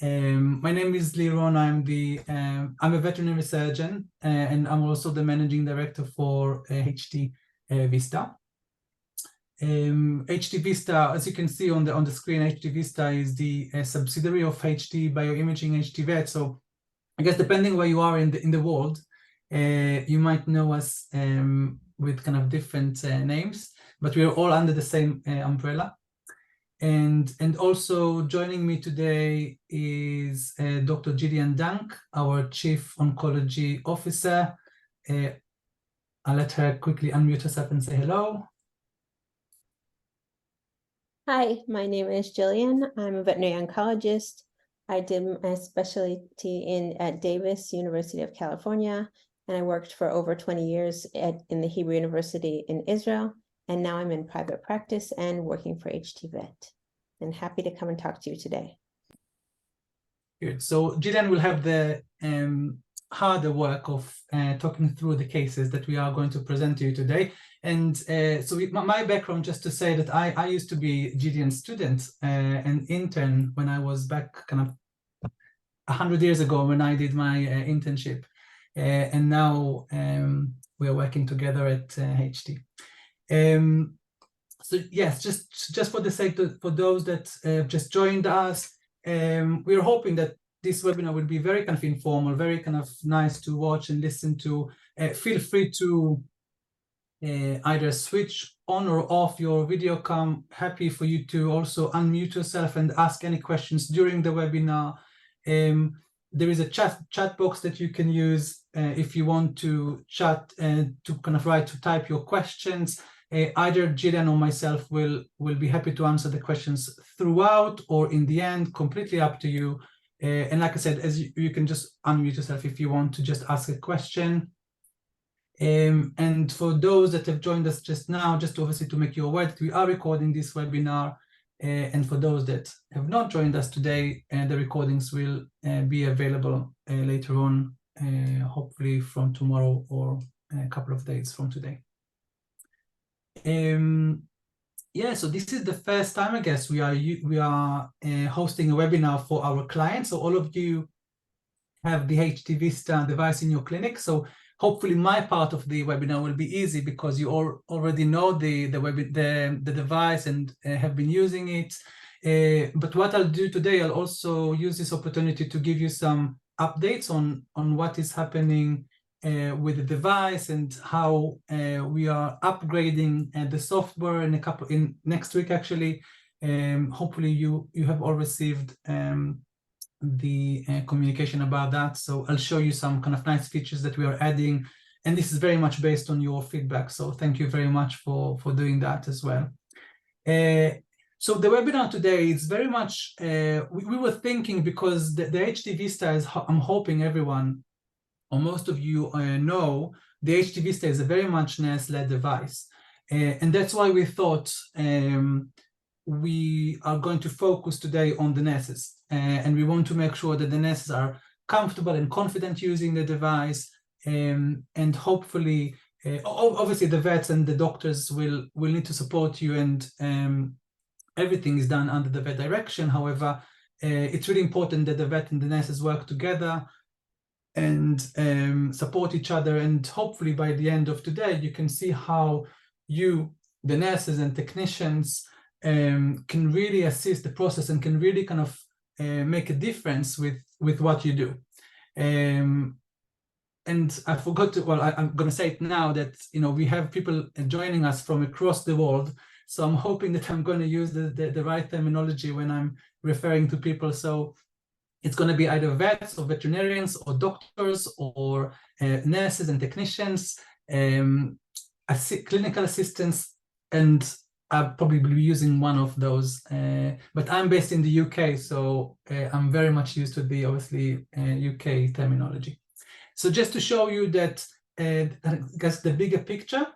My name is Liron. I'm a veterinary surgeon, and I'm also the managing director for HD Vista. HD Vista, as you can see on the screen, HD Vista is the subsidiary of HD Bioimaging HD Vet. So I guess depending where you are in the world, you might know us with kind of different names, but we are all under the same umbrella. And also joining me today is Dr. Gillian Dank, our Chief Oncology Officer. I'll let her quickly unmute herself and say hello. Hi, my name is Jillian. I'm a veterinary oncologist. I did my specialty at Davis, University of California, and I worked for over 20 years in the Hebrew University in Israel. And now I'm in private practice and working for HD Vet. And happy to come and talk to you today. Good. So Gillian will have the harder work of talking through the cases that we are going to present to you today. And so my background, just to say that I used to be Gillian's student and intern when I was back kind of 100 years ago when I did my internship. And now we are working together at HD. So yes, just for the sake for those that just joined us, we're hoping that this webinar will be very kind of informal, very kind of nice to watch and listen to. Feel free to either switch on or off your video cam. Happy for you to also unmute yourself and ask any questions during the webinar. There is a chat box that you can use if you want to chat and to kind of type your questions. Either Gillian or myself will be happy to answer the questions throughout or in the end, completely up to you. And like I said, as you can just unmute yourself if you want to just ask a question. And for those that have joined us just now, just obviously to make you aware that we are recording this webinar. And for those that have not joined us today, the recordings will be available later on, hopefully from tomorrow or a couple of days from today. Yeah, so this is the first time, I guess, we are hosting a webinar for our clients. So all of you have the HD Vista device in your clinic. So hopefully my part of the webinar will be easy because you all already know the device and have been using it. But what I'll do today, I'll also use this opportunity to give you some updates on what is happening with the device and how we are upgrading the software in next week actually. Hopefully you have all received the communication about that. So I'll show you some kind of nice features that we are adding, and this is very much based on your feedback. So thank you very much for doing that as well. So the webinar today is very much, we were thinking because the HD Vista is, I'm hoping everyone or most of you know, the HD Vista is a very much nurse-led device. And that's why we thought we are going to focus today on the nurses. And we want to make sure that the nurses are comfortable and confident using the device. And hopefully, obviously the vets and the doctors will need to support you, and everything is done under the vet direction. However, it's really important that the vet and the nurses work together and support each other. And hopefully by the end of today, you can see how you, the nurses and technicians, can really assist the process and can really kind of make a difference with what you do. And I forgot to, well, I'm going to say it now that, you know, we have people joining us from across the world. So I'm hoping that I'm going to use the right terminology when I'm referring to people. So it's going to be either vets or veterinarians or doctors or nurses and technicians, clinical assistants, and I'll probably be using one of those. But I'm based in the UK, so I'm very much used to the, obviously, UK terminology. So just to show you that, I guess the bigger picture,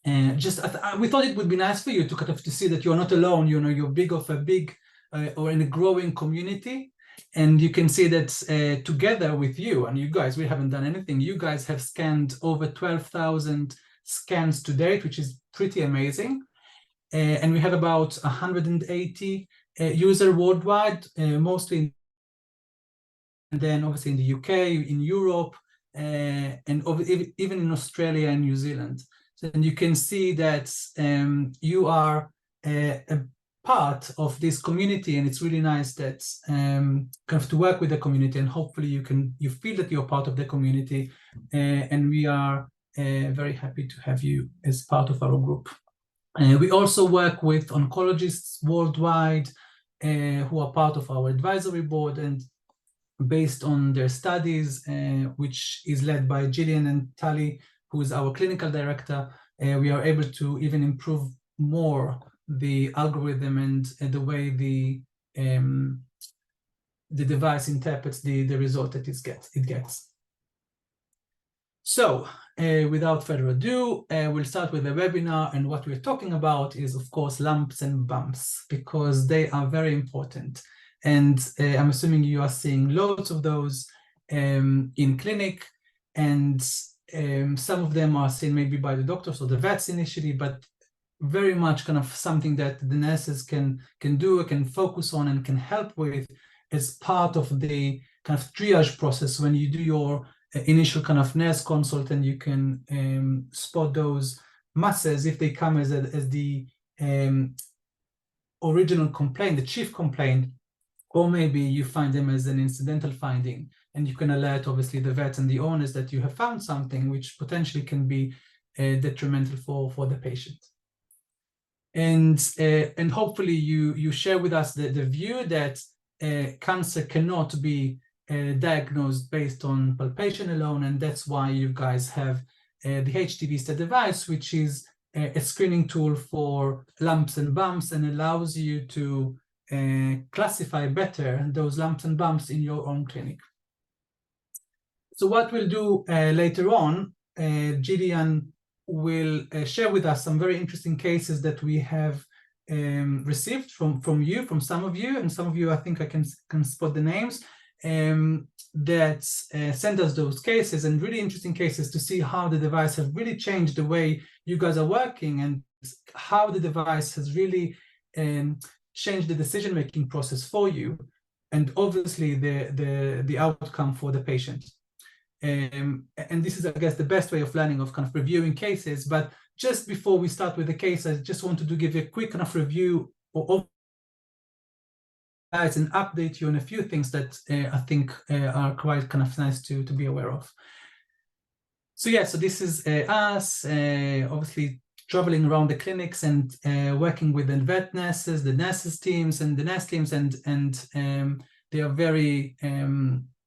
we thought it would be nice for you to kind of to see that you're not alone. You know, you're big or in a growing community. And you can see that together with you, and you guys, we haven't done anything. You guys have scanned over 12,000 scans to date, which is pretty amazing. And we have about 180 users worldwide, mostly then obviously in the UK, in Europe, and even in Australia and New Zealand. So, and you can see that you are a part of this community, and it's really nice that kind of to work with the community, and hopefully you feel that you're part of the community, and we are very happy to have you as part of our group. We also work with oncologists worldwide who are part of our advisory board, and based on their studies, which is led by Gillian and Tali, who is our clinical director, we are able to even improve more the algorithm and the way the device interprets the result that it gets. So without further ado, we'll start with the webinar, and what we're talking about is, of course, lumps and bumps, because they are very important. And I'm assuming you are seeing loads of those in clinic, and some of them are seen maybe by the doctors or the vets initially, but very much kind of something that the nurses can do, can focus on, and can help with as part of the kind of triage process when you do your initial kind of nurse consult, and you can spot those masses if they come as the original complaint, the chief complaint, or maybe you find them as an incidental finding, and you can alert obviously the vets and the owners that you have found something which potentially can be detrimental for the patient. And hopefully you share with us the view that cancer cannot be diagnosed based on palpation alone, and that's why you guys have the HD Vista device, which is a screening tool for lumps and bumps, and allows you to classify better those lumps and bumps in your own clinic. So what we'll do later on, Gillian will share with us some very interesting cases that we have received from some of you, and some of you I think I can spot the names, that send us those cases, and really interesting cases to see how the device has really changed the way you guys are working, and how the device has really changed the decision-making process for you, and obviously the outcome for the patient. And this is, I guess, the best way of learning, of kind of reviewing cases. But just before we start with the case, I just wanted to give you a quick kind of review of and update you on a few things that I think are quite kind of nice to be aware of. So yeah, so this is us, obviously traveling around the clinics and working with the vet nurses, the nurses teams, and the nurse teams, and they are very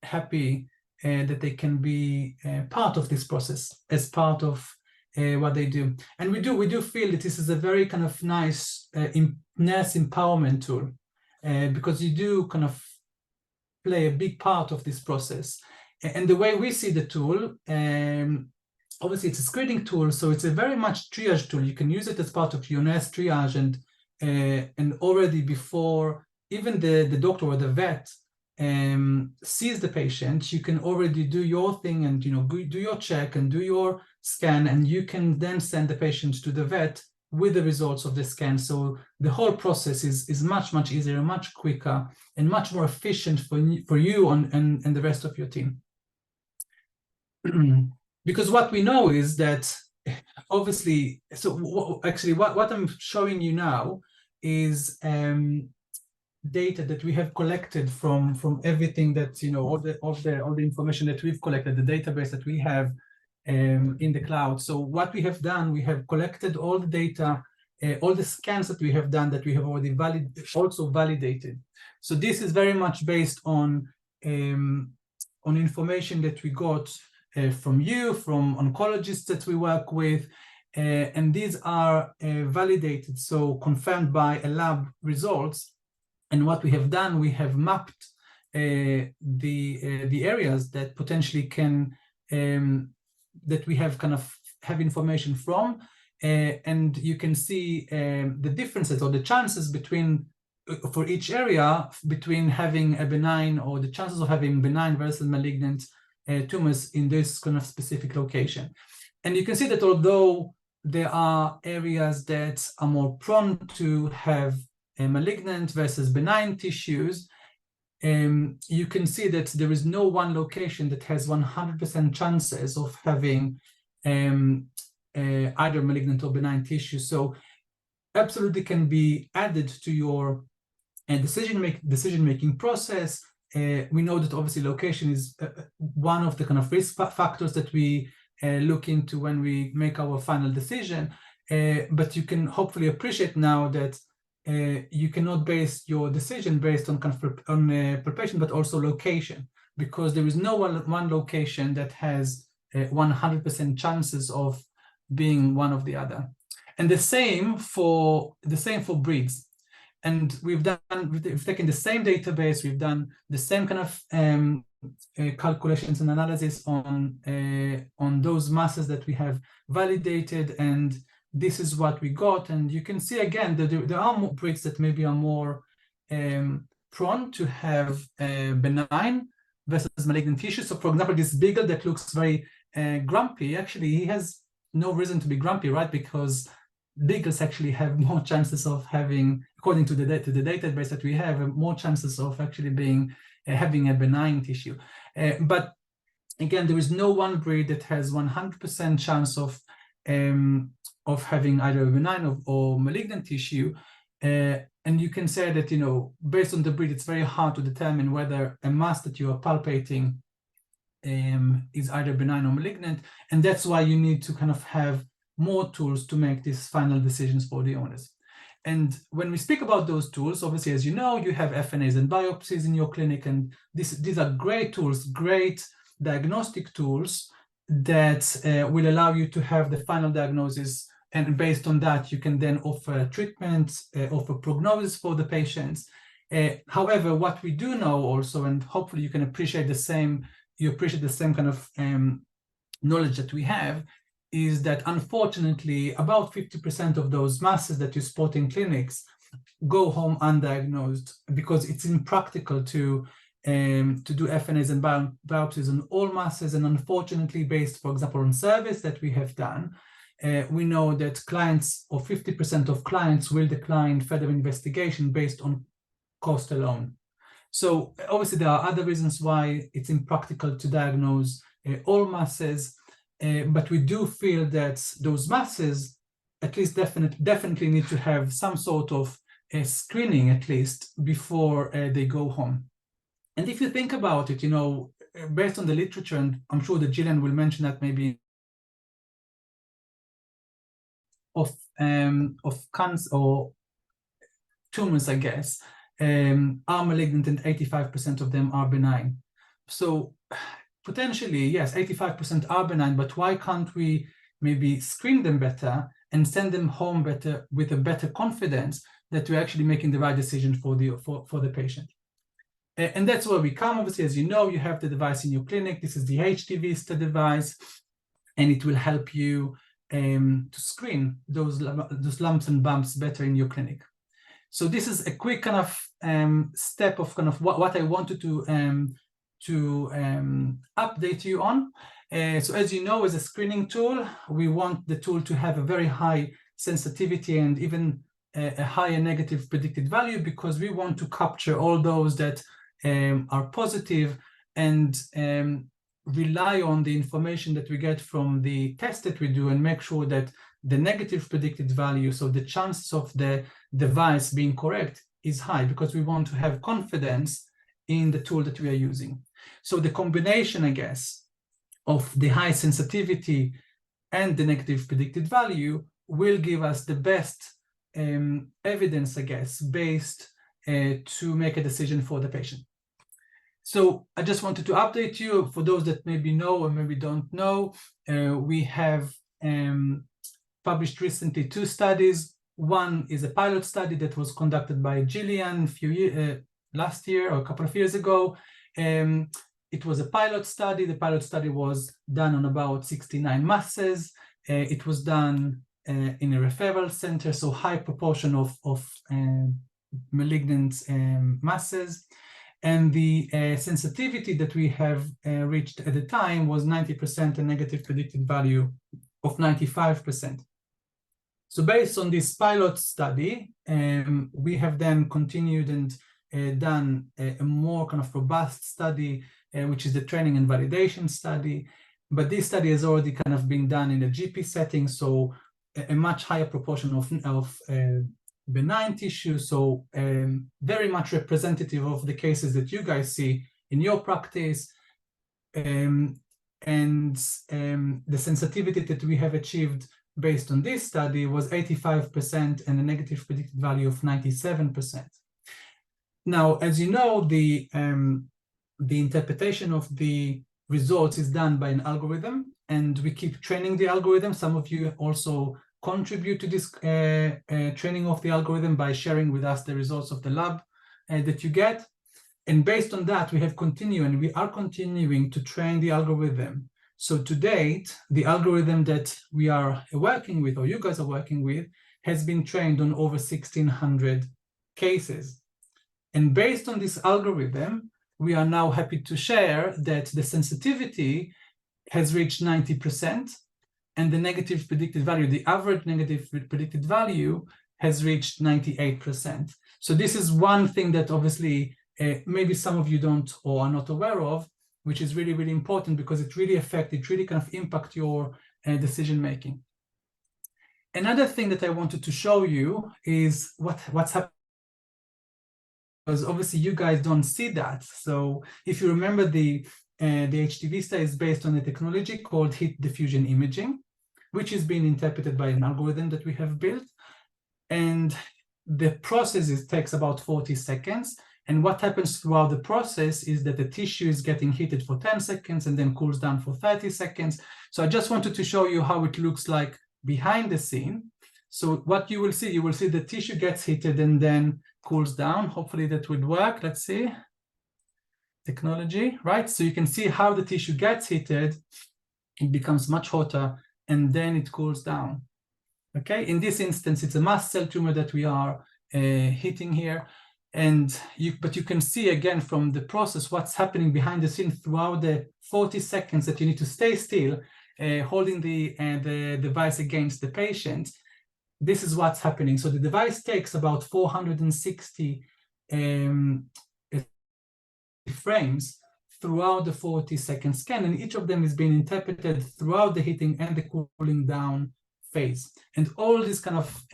happy that they can be part of this process as part of what they do. And we do feel that this is a very kind of nice nurse empowerment tool, because you do kind of play a big part of this process. And the way we see the tool, obviously it's a screening tool, so it's a very much triage tool. You can use it as part of your nurse triage, and already before even the doctor or the vet sees the patient, you can already do your thing and do your check and do your scan, and you can then send the patient to the vet with the results of the scan. So the whole process is much easier, much quicker, and much more efficient for you and the rest of your team. Because what we know is that obviously, so actually what I'm showing you now is data that we have collected from everything that all the information that we've collected, the database that we have in the cloud. So what we have done, we have collected all the data, all the scans that we have done that we have already validated. So this is very much based on information that we got from you, from oncologists that we work with, and these are validated, so confirmed by a lab results. And what we have done, we have mapped the areas that potentially can that we have kind of have information from, and you can see the differences or the chances between for each area between having a benign, or the chances of having benign versus malignant tumors in this kind of specific location. And you can see that although there are areas that are more prone to have malignant versus benign tissues, you can see that there is no one location that has 100% chances of having either malignant or benign tissue. So absolutely can be added to your decision-making process. We know that obviously location is one of the kind of risk factors that we look into when we make our final decision. But you can hopefully appreciate now that you cannot base your decision based on kind of preparation, but also location, because there is no one location that has 100% chances of being one of the other. And the same for breeds. And we've taken the same database, we've done the same kind of calculations and analysis on those masses that we have validated, and this is what we got. And you can see again that there are more breeds that maybe are more prone to have benign versus malignant tissue. So for example, this beagle that looks very grumpy, actually he has no reason to be grumpy, right? Because beagles actually have more chances of having, according to the database that we have, more chances of actually being having a benign tissue. But again, there is no one breed that has 100% chance of having either a benign or malignant tissue. And you can say that, you know, based on the breed, it's very hard to determine whether a mass that you are palpating is either benign or malignant. And that's why you need to kind of have more tools to make these final decisions for the owners. And when we speak about those tools, obviously, as you know, you have FNAs and biopsies in your clinic, and these are great tools, great diagnostic tools that will allow you to have the final diagnosis, and based on that, you can then offer treatment, offer prognosis for the patients. However, what we do know also, and hopefully you can appreciate the same, kind of knowledge that we have, is that unfortunately about 50% of those masses that you spot in clinics go home undiagnosed, because it's impractical to do FNAs and biopsies on all masses. And unfortunately, based, for example, on surveys that we have done, we know that clients, or 50% of clients, will decline further investigation based on cost alone. So obviously there are other reasons why it's impractical to diagnose all masses. But we do feel that those masses at least definitely need to have some sort of screening, at least, before they go home. And if you think about it, you know, based on the literature, and I'm sure that Gillian will mention that maybe, of cancer or tumors, I guess, are malignant, and 85% of them are benign. So potentially, yes, 85% are benign, but why can't we maybe screen them better and send them home better, with a better confidence that we're actually making the right decision for the patient? And that's where we come. Obviously, as you know, you have the device in your clinic. This is the HD Vista device, and it will help you to screen those lumps and bumps better in your clinic. So this is a quick kind of step of kind of what I wanted to update you on. So as you know, as a screening tool, we want the tool to have a very high sensitivity and even a higher negative predicted value, because we want to capture all those that are positive and rely on the information that we get from the test that we do, and make sure that the negative predicted value, so the chances of the device being correct, is high, because we want to have confidence in the tool that we are using. So the combination, I guess, of the high sensitivity and the negative predicted value will give us the best evidence, I guess, based to make a decision for the patient. So I just wanted to update you. For those that maybe know or maybe don't know, we have published recently 2 studies. One is a pilot study that was conducted by Gillian last year or a couple of years ago. It was a pilot study. The pilot study was done on about 69 masses. It was done in a referral center, so high proportion of malignant masses. And the sensitivity that we have reached at the time was 90% and negative predicted value of 95%. So based on this pilot study, we have then continued and done a more kind of robust study, which is the training and validation study. But this study has already kind of been done in a GP setting, so a much higher proportion of benign tissue, so very much representative of the cases that you guys see in your practice. And the sensitivity that we have achieved based on this study was 85% and a negative predicted value of 97%. Now, as you know, the interpretation of the results is done by an algorithm, and we keep training the algorithm. Some of you also contribute to this training of the algorithm by sharing with us the results of the lab that you get. And based on that, we have continued, and we are continuing to train the algorithm. So to date, the algorithm that we are working with, or you guys are working with, has been trained on over 1,600 cases. And based on this algorithm, we are now happy to share that the sensitivity has reached 90%, and the negative predicted value, the average negative predicted value, has reached 98%. So this is one thing that obviously maybe some of you don't or are not aware of, which is really, really important because it really kind of impact your decision making. Another thing that I wanted to show you is what's happening, because obviously you guys don't see that. So if you remember, the HD Vista is based on a technology called heat diffusion imaging, which is being interpreted by an algorithm that we have built. And the process takes about 40 seconds. And what happens throughout the process is that the tissue is getting heated for 10 seconds and then cools down for 30 seconds. So I just wanted to show you how it looks like behind the scene. So what you will see the tissue gets heated and then cools down. Hopefully that would work. Let's see. Technology, right? So you can see how the tissue gets heated, it becomes much hotter, and then it cools down. Okay, in this instance, it's a mast cell tumor that we are hitting here. But you can see again from the process what's happening behind the scene throughout the 40 seconds that you need to stay still, holding the device against the patient. This is what's happening. So the device takes about 460 frames throughout the 40-second scan, and each of them is being interpreted throughout the heating and the cooling down phase. And all these kind of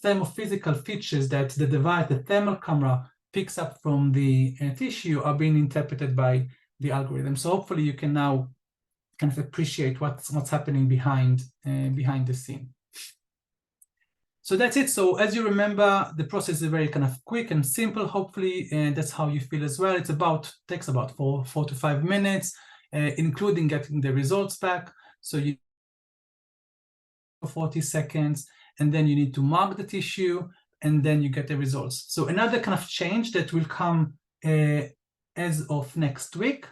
thermophysical features that the device, the thermal camera, picks up from the tissue are being interpreted by the algorithm. So hopefully you can now kind of appreciate what's happening behind the scene. So that's it. So as you remember, the process is very kind of quick and simple, hopefully, and that's how you feel as well. It takes about 4 to 5 minutes, including getting the results back. So you 40 seconds, and then you need to mark the tissue, and then you get the results. So another kind of change that will come as of next week,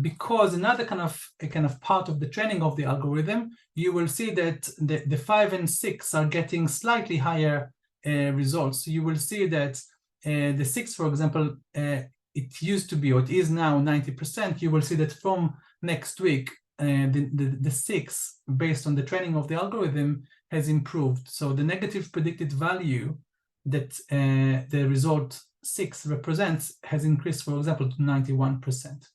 because another kind of part of the training of the algorithm, you will see that the 5 and 6 are getting slightly higher results. So you will see that the 6, for example, it used to be, or it is now 90%. You will see that from next week, the 6, based on the training of the algorithm, has improved. So the negative predicted value that the result 6 represents has increased, for example, to 91%.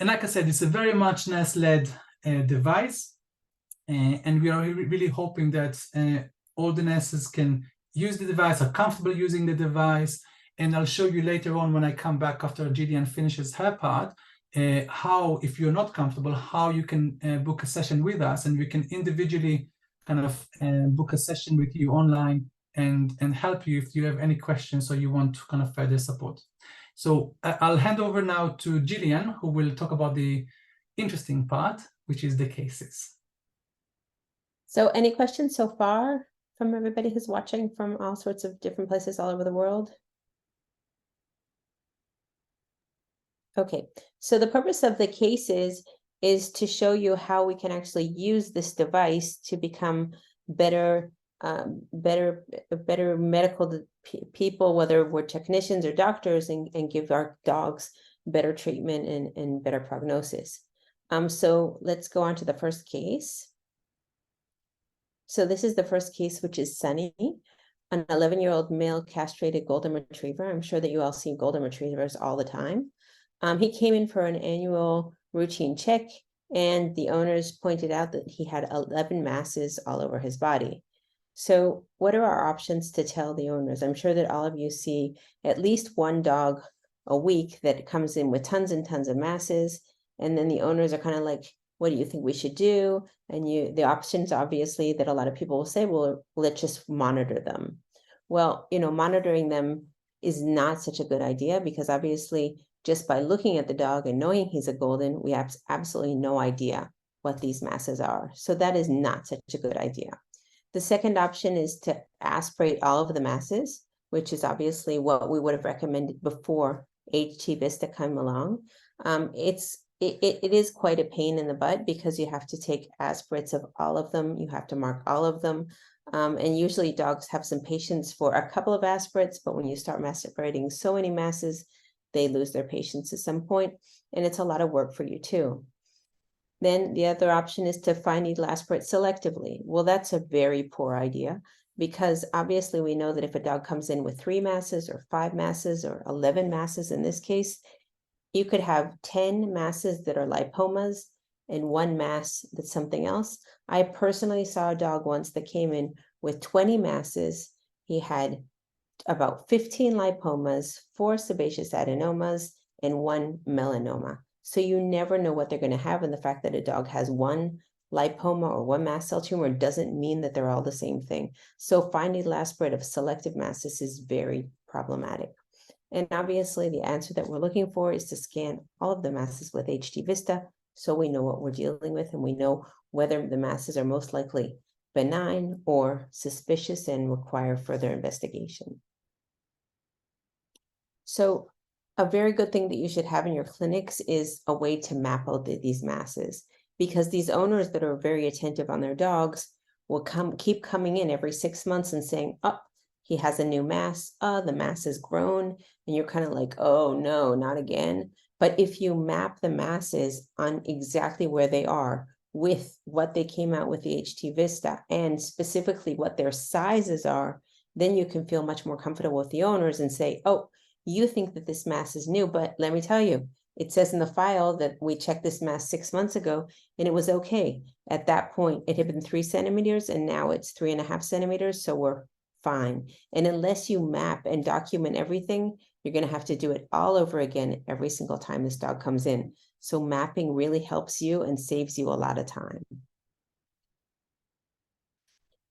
And like I said, it's a very much NAS-led device, and we are really hoping that all the NASs can use the device, are comfortable using the device. And I'll show you later on when I come back after Gillian finishes her part, how, if you're not comfortable, how you can book a session with us, and we can individually kind of book a session with you online and help you if you have any questions or you want to kind of further support. So I'll hand over now to Gillian, who will talk about the interesting part, which is the cases. So any questions so far from everybody who's watching from all sorts of different places all over the world? Okay, so the purpose of the cases is to show you how we can actually use this device to become better medical people, whether we're technicians or doctors, and give our dogs better treatment and better prognosis. So let's go on to the first case. So this is the first case, which is Sunny. an 11-year-old male castrated golden retriever. I'm sure that you all see golden retrievers all the time. He came in for an annual routine check, and the owners pointed out that he had 11 masses all over his body. So what are our options to tell the owners? I'm sure that all of you see at least one dog a week that comes in with tons and tons of masses, and then the owners are kind of like, what do you think we should do? And the options, obviously, that a lot of people will say, well, let's just monitor them. Well, monitoring them is not such a good idea, because obviously just by looking at the dog and knowing he's a golden, we have absolutely no idea what these masses are. So that is not such a good idea. The second option is to aspirate all of the masses, which is obviously what we would have recommended before HT Vista came along. It is quite a pain in the butt, because you have to take aspirates of all of them. You have to mark all of them. And usually dogs have some patience for a couple of aspirates, but when you start aspirating so many masses, they lose their patience at some point, and it's a lot of work for you too. Then the other option is to find needle aspirate selectively. Well, that's a very poor idea, because obviously we know that if a dog comes in with 3 masses or 5 masses or 11 masses in this case, you could have 10 masses that are lipomas and 1 mass that's something else. I personally saw a dog once that came in with 20 masses. He had about 15 lipomas, 4 sebaceous adenomas, and 1 melanoma. So you never know what they're going to have. And the fact that a dog has 1 lipoma or 1 mast cell tumor doesn't mean that they're all the same thing. So finding the aspirate of selective masses is very problematic. And obviously the answer that we're looking for is to scan all of the masses with HT Vista, so we know what we're dealing with, and we know whether the masses are most likely benign or suspicious and require further investigation. So a very good thing that you should have in your clinics is a way to map out these masses, because these owners that are very attentive on their dogs will keep coming in every 6 months and saying, oh, he has a new mass, the mass has grown, and you're kind of like, oh no, not again. But if you map the masses on exactly where they are with what they came out with the HT Vista, and specifically what their sizes are, then you can feel much more comfortable with the owners and say, oh, you think that this mass is new, but let me tell you, it says in the file that we checked this mass 6 months ago and it was okay. At that point, it had been 3 centimeters and now it's 3.5 centimeters. So we're fine. And unless you map and document everything, you're going to have to do it all over again every single time this dog comes in. So mapping really helps you and saves you a lot of time.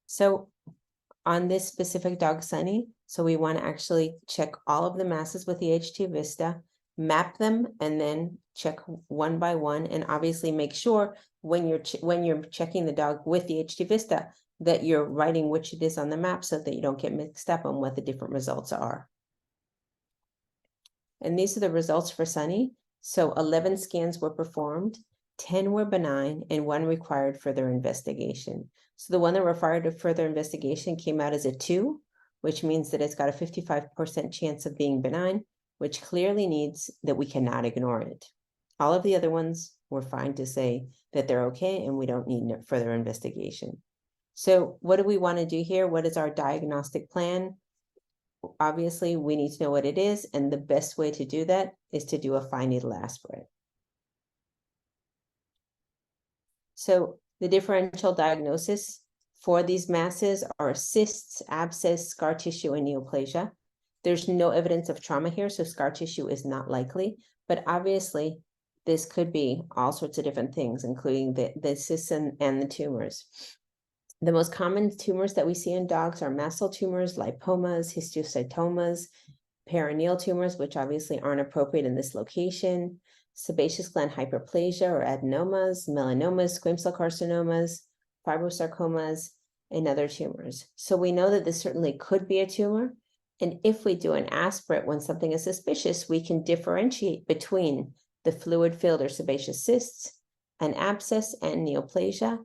So on this specific dog, Sunny, so we want to actually check all of the masses with the HT Vista, map them, and then check one by one, and obviously make sure when you're checking the dog with the HT Vista that you're writing which it is on the map, so that you don't get mixed up on what the different results are. And these are the results for Sunny. So 11 scans were performed, 10 were benign, and 1 required further investigation. So the one that required further investigation came out as a 2, which means that it's got a 55% chance of being benign, which clearly means that we cannot ignore it. All of the other ones were fine to say that they're okay and we don't need further investigation. So what do we want to do here? What is our diagnostic plan? Obviously, we need to know what it is, and the best way to do that is to do a fine needle aspirate. So the differential diagnosis for these masses are cysts, abscess, scar tissue, and neoplasia. There's no evidence of trauma here, so scar tissue is not likely, but obviously this could be all sorts of different things, including the cysts and the tumors. The most common tumors that we see in dogs are mast cell tumors, lipomas, histiocytomas, perineal tumors, which obviously aren't appropriate in this location, sebaceous gland hyperplasia or adenomas, melanomas, squamous cell carcinomas, fibrosarcomas, and other tumors. So we know that this certainly could be a tumor. And if we do an aspirate when something is suspicious, we can differentiate between the fluid-filled or sebaceous cysts, an abscess, and neoplasia.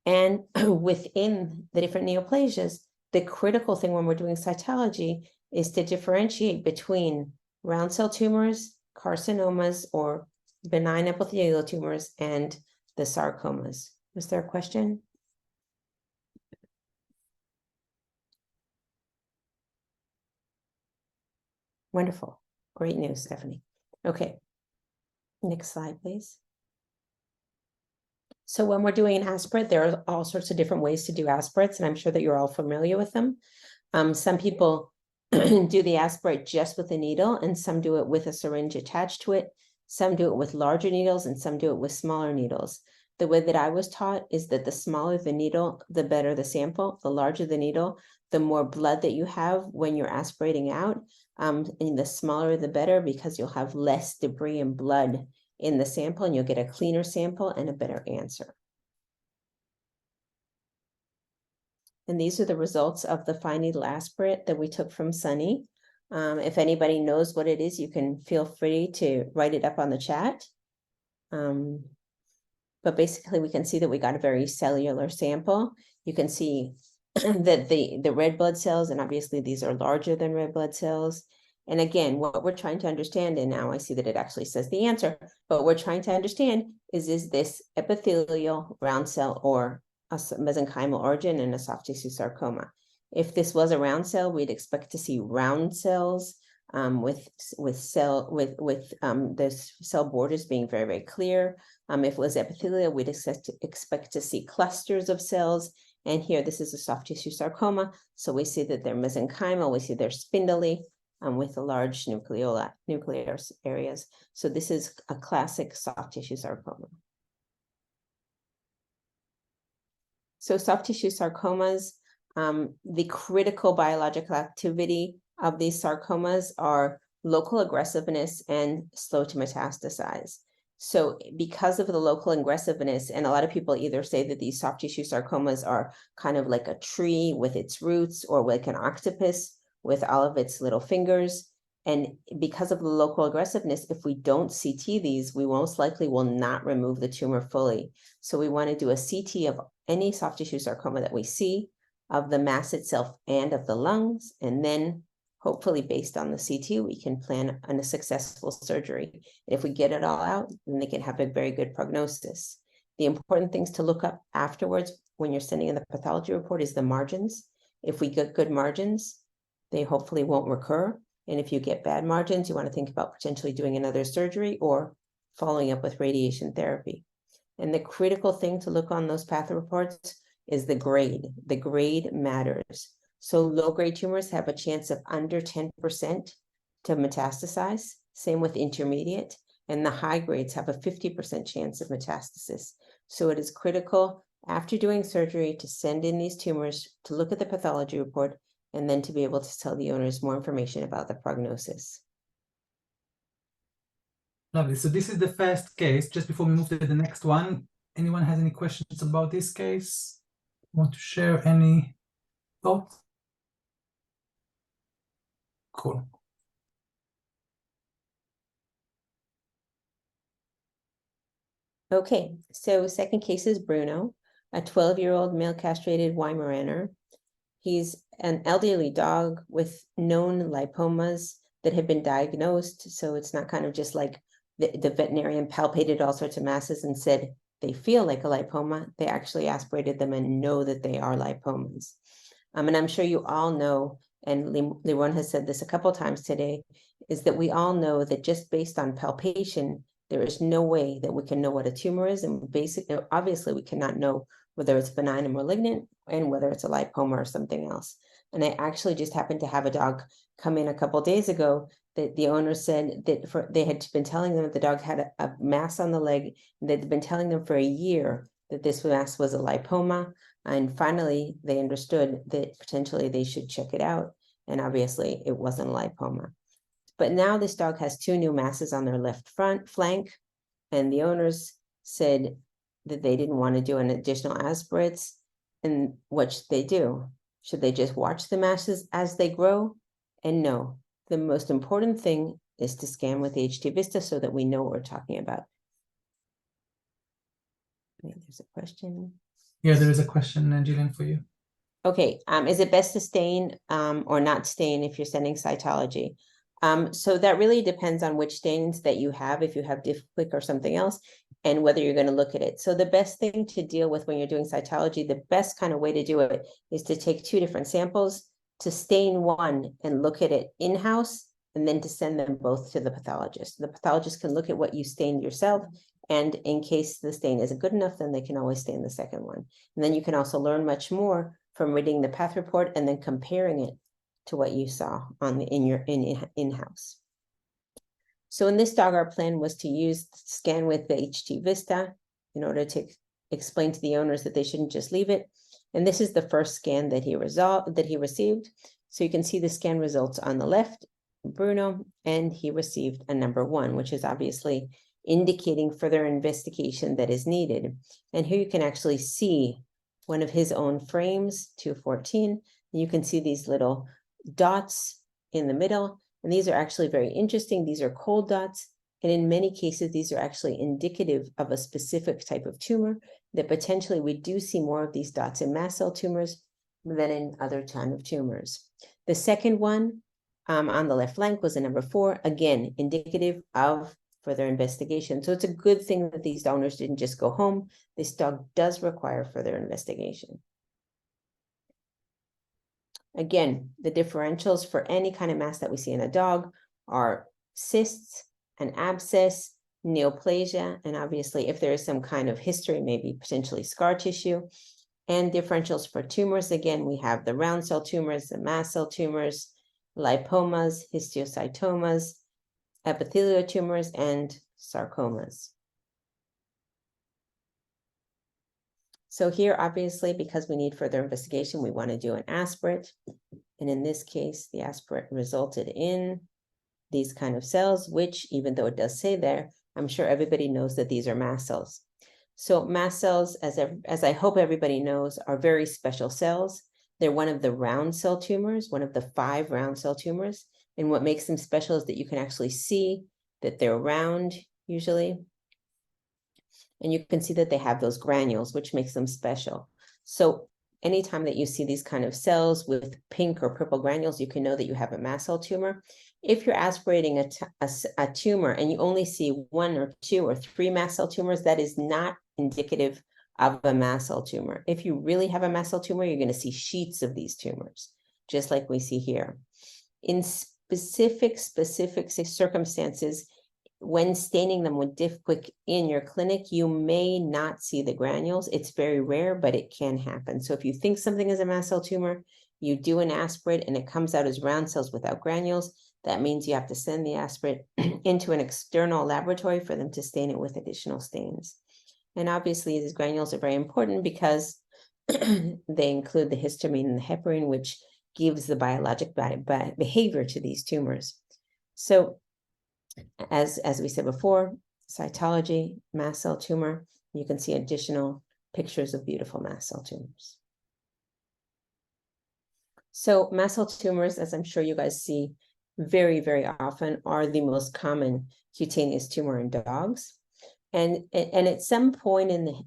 And within the different neoplasias, the critical thing when we're doing cytology is to differentiate between round cell tumors, carcinomas, or benign epithelial tumors, and the sarcomas. Was there a question? Wonderful. Great news, Stephanie. Okay. Next slide, please. So when we're doing an aspirate, there are all sorts of different ways to do aspirates, and I'm sure that you're all familiar with them. Some people do the aspirate just with a needle, and some do it with a syringe attached to it. Some do it with larger needles, and some do it with smaller needles. The way that I was taught is that the smaller the needle, the better the sample. The larger the needle, the more blood that you have when you're aspirating out. And the smaller, the better, because you'll have less debris and blood in the sample, and you'll get a cleaner sample and a better answer. And these are the results of the fine needle aspirate that we took from Sunny. If anybody knows what it is, you can feel free to write it up on the chat. But basically, we can see that we got a very cellular sample. You can see that the red blood cells, and obviously these are larger than red blood cells. And again, what we're trying to understand, and now I see that it actually says the answer, but what we're trying to understand is this epithelial, round cell, or a mesenchymal origin and a soft tissue sarcoma? If this was a round cell, we'd expect to see round cells with the cell borders being very, very clear. If it was epithelial, we'd expect to see clusters of cells. And here, this is a soft tissue sarcoma. So we see that they're mesenchymal, we see they're spindly, with the large nuclear areas. So this is a classic soft tissue sarcoma. So soft tissue sarcomas, the critical biological activity of these sarcomas are local aggressiveness and slow to metastasize. So because of the local aggressiveness, and a lot of people either say that these soft tissue sarcomas are kind of like a tree with its roots, or like an octopus with all of its little fingers. And because of the local aggressiveness, if we don't CT these, we most likely will not remove the tumor fully. So we want to do a CT of any soft tissue sarcoma that we see, of the mass itself and of the lungs. And then hopefully based on the CT, we can plan on a successful surgery. And if we get it all out, then they can have a very good prognosis. The important things to look up afterwards when you're sending in the pathology report is the margins. If we get good margins, they hopefully won't recur. And if you get bad margins, you want to think about potentially doing another surgery or following up with radiation therapy. And the critical thing to look on those path reports is the grade. The grade matters. So low-grade tumors have a chance of under 10% to metastasize. Same with intermediate. And the high grades have a 50% chance of metastasis. So it is critical after doing surgery to send in these tumors to look at the pathology report, and then to be able to tell the owners more information about the prognosis. Lovely. So this is the first case. Just before we move to the next one, anyone has any questions about this case? Want to share any thoughts? Cool. Okay, so second case is Bruno, a 12-year-old male castrated Weimaraner. He's an elderly dog with known lipomas that have been diagnosed. So it's not kind of just like the veterinarian palpated all sorts of masses and said they feel like a lipoma. They actually aspirated them and know that they are lipomas. And I'm sure you all know, and Liron has said this a couple times today, is that we all know that just based on palpation, there is no way that we can know what a tumor is. And basically, obviously, we cannot know whether it's benign or malignant, and whether it's a lipoma or something else. And I actually just happened to have a dog come in a couple of days ago that the owner said that they had been telling them that the dog had a mass on the leg. They'd been telling them for a year that this mass was a lipoma. And finally, they understood that potentially they should check it out. And obviously, it wasn't a lipoma. But now this dog has 2 new masses on their left flank. And the owners said that they didn't want to do an additional aspirates. And what should they do? Should they just watch the masses as they grow? And no, the most important thing is to scan with HT Vista so that we know what we're talking about. There's a question. Yeah, there is a question, Jillian, for you. Okay, is it best to stain or not stain if you're sending cytology? So that really depends on which stains that you have, if you have diff-quick or something else, and whether you're going to look at it. So the best thing to deal with when you're doing cytology, the best kind of way to do it is to take 2 different samples, to stain one and look at it in-house, and then to send them both to the pathologist. The pathologist can look at what you stained yourself, and in case the stain isn't good enough, then they can always stain the second one. And then you can also learn much more from reading the path report and then comparing it to what you saw on the in-house. So in this dog, our plan was to use scan with the HT Vista in order to explain to the owners that they shouldn't just leave it. And this is the first scan that he received. So you can see the scan results on the left, Bruno, and he received a number 1, which is obviously indicating further investigation that is needed. And here you can actually see one of his own frames, 214. And you can see these little dots in the middle. And these are actually very interesting. These are cold dots. And in many cases, these are actually indicative of a specific type of tumor that potentially we do see more of these dots in mast cell tumors than in other kind of tumors. The second one on the left flank was a number 4, again, indicative of further investigation. So it's a good thing that these donors didn't just go home. This dog does require further investigation. Again, the differentials for any kind of mass that we see in a dog are cysts, an abscess, neoplasia, and obviously if there is some kind of history, maybe potentially scar tissue. And differentials for tumors, again, we have the round cell tumors, the mast cell tumors, lipomas, histiocytomas, epithelial tumors, and sarcomas. So here, obviously, because we need further investigation, we want to do an aspirate. And in this case, the aspirate resulted in these kind of cells, which, even though it does say there, I'm sure everybody knows that these are mast cells. So mast cells, as I hope everybody knows, are very special cells. They're one of the round cell tumors, one of the 5 round cell tumors. And what makes them special is that you can actually see that they're round, usually. And you can see that they have those granules, which makes them special. So anytime that you see these kind of cells with pink or purple granules, you can know that you have a mast cell tumor. If you're aspirating a tumor and you only see 1 or 2 or 3 mast cell tumors, that is not indicative of a mast cell tumor. If you really have a mast cell tumor, you're going to see sheets of these tumors, just like we see here. In specific circumstances, when staining them with Diff-Quick in your clinic, you may not see the granules. It's very rare, but it can happen. So if you think something is a mast cell tumor, you do an aspirate and it comes out as round cells without granules, that means you have to send the aspirate into an external laboratory for them to stain it with additional stains. And obviously these granules are very important because they include the histamine and the heparin, which gives the biologic behavior to these tumors. So as we said before, cytology, mast cell tumor, you can see additional pictures of beautiful mast cell tumors. So mast cell tumors, as I'm sure you guys see very, very often, are the most common cutaneous tumor in dogs. And at some point in the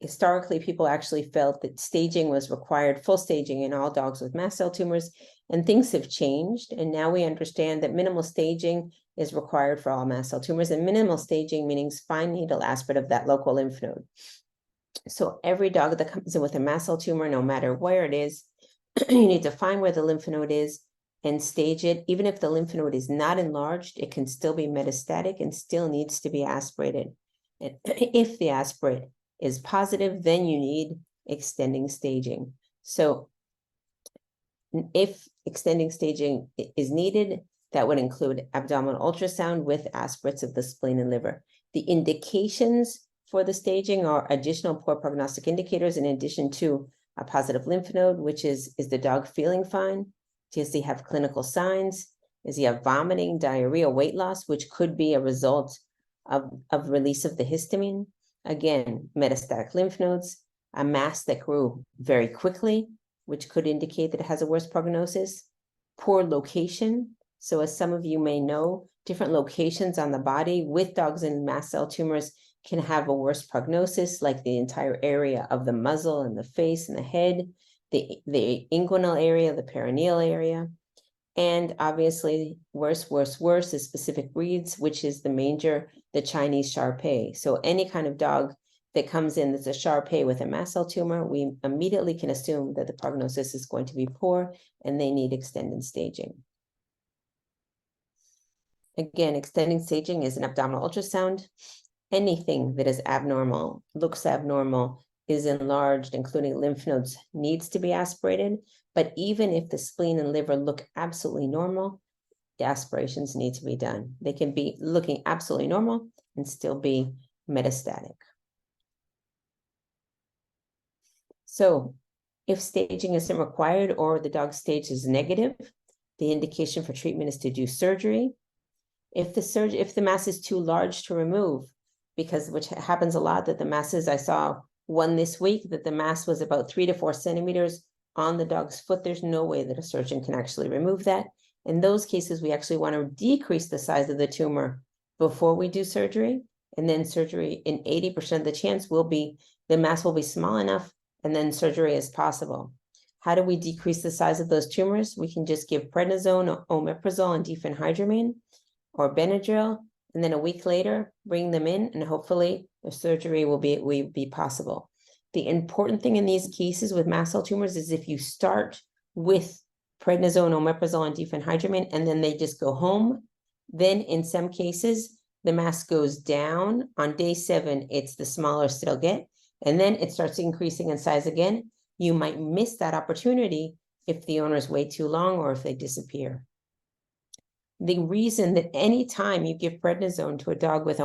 historically, people actually felt that staging was required, full staging in all dogs with mast cell tumors, and things have changed. And now we understand that minimal staging is required for all mast cell tumors, and minimal staging meaning fine needle aspirate of that local lymph node. So every dog that comes in with a mast cell tumor, no matter where it is, you need to find where the lymph node is and stage it. Even if the lymph node is not enlarged, it can still be metastatic and still needs to be aspirated. And if the aspirate is positive, then you need extending staging. So if extending staging is needed, that would include abdominal ultrasound with aspirates of the spleen and liver. The indications for the staging are additional poor prognostic indicators in addition to a positive lymph node, which is the dog feeling fine? Does he have clinical signs? Does he have vomiting, diarrhea, weight loss, which could be a result of release of the histamine? Again, metastatic lymph nodes, a mass that grew very quickly, which could indicate that it has a worse prognosis. Poor location. So as some of you may know, different locations on the body with dogs and mast cell tumors can have a worse prognosis, like the entire area of the muzzle and the face and the head, the inguinal area, the perineal area. And obviously, worse is specific breeds, which is the Chinese Shar-Pei. So any kind of dog that comes in that's a Shar-Pei with a mast cell tumor, we immediately can assume that the prognosis is going to be poor and they need extended staging. Again, extending staging is an abdominal ultrasound. Anything that is abnormal, looks abnormal, is enlarged, including lymph nodes, needs to be aspirated. But even if the spleen and liver look absolutely normal, the aspirations need to be done. They can be looking absolutely normal and still be metastatic. So if staging isn't required or the dog stage is negative, the indication for treatment is to do surgery. If the mass is too large to remove, because which happens a lot, that the masses, I saw one this week, that the mass was about 3 to 4 centimeters on the dog's foot, there's no way that a surgeon can actually remove that. In those cases, we actually want to decrease the size of the tumor before we do surgery. And then surgery, in 80% of the chance, will be the mass will be small enough, and then surgery is possible. How do we decrease the size of those tumors? We can just give prednisone, omeprazole, and diphenhydramine, or Benadryl, and then a week later, bring them in, and hopefully the surgery will be possible. The important thing in these cases with mast cell tumors is if you start with prednisone, omeprazole, and diphenhydramine, and then they just go home, then in some cases, the mass goes down. On day 7, it's the smaller it'll get, and then it starts increasing in size again. You might miss that opportunity if the owners wait too long or if they disappear. The reason that any time you give prednisone to a dog with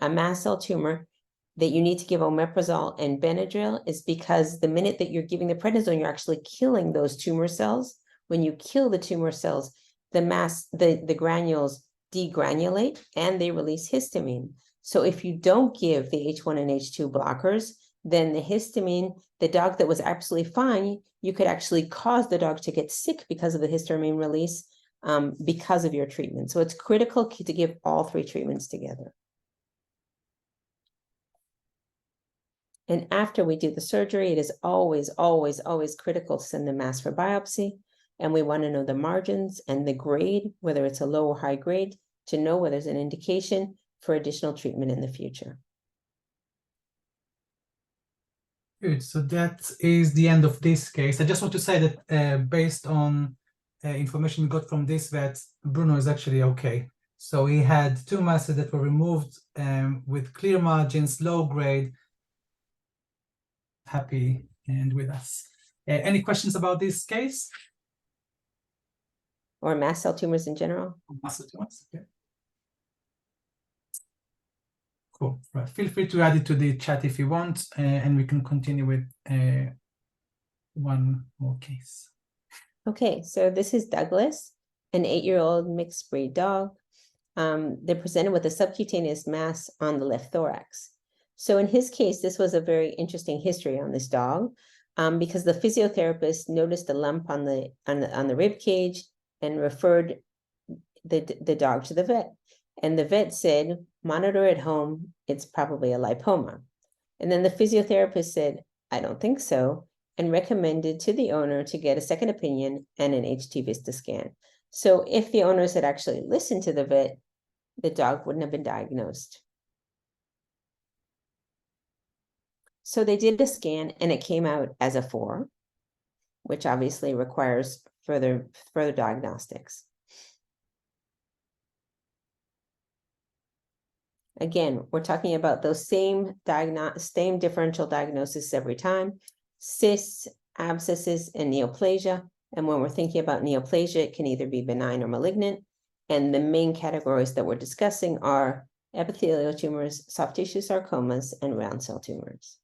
a mast cell tumor, that you need to give omeprazole and Benadryl is because the minute that you're giving the prednisone, you're actually killing those tumor cells. When you kill the tumor cells, the granules degranulate and they release histamine. So if you don't give the H1 and H2 blockers, then the histamine, the dog that was absolutely fine, you could actually cause the dog to get sick because of the histamine release. Because of your treatment. So it's critical to give all 3 treatments together. And after we do the surgery, it is always, always, always critical to send the mass for biopsy. And we want to know the margins and the grade, whether it's a low or high grade, to know whether there's an indication for additional treatment in the future. Good. So that is the end of this case. I just want to say that based on information we got from this vet, Bruno is actually okay. So he had 2 masses that were removed with clear margins, low grade, happy and with us. Any questions about this case? Or mast cell tumors in general? Mast cell tumors, okay. Cool. Right. Feel free to add it to the chat if you want, and we can continue with one more case. Okay, so this is Douglas, an 8-year-old mixed breed dog. They're presented with a subcutaneous mass on the left thorax. So in his case, this was a very interesting history on this dog, because the physiotherapist noticed a lump on the rib cage and referred the dog to the vet. And the vet said, monitor at home, it's probably a lipoma. And then the physiotherapist said, I don't think so, and recommended to the owner to get a second opinion and an HT Vista scan. So if the owners had actually listened to the vet, the dog wouldn't have been diagnosed. So they did a scan and it came out as a 4, which obviously requires further diagnostics. Again, we're talking about those same differential diagnosis every time: cysts, abscesses, and neoplasia. And when we're thinking about neoplasia, it can either be benign or malignant. And the main categories that we're discussing are epithelial tumors, soft tissue sarcomas, and round cell tumors.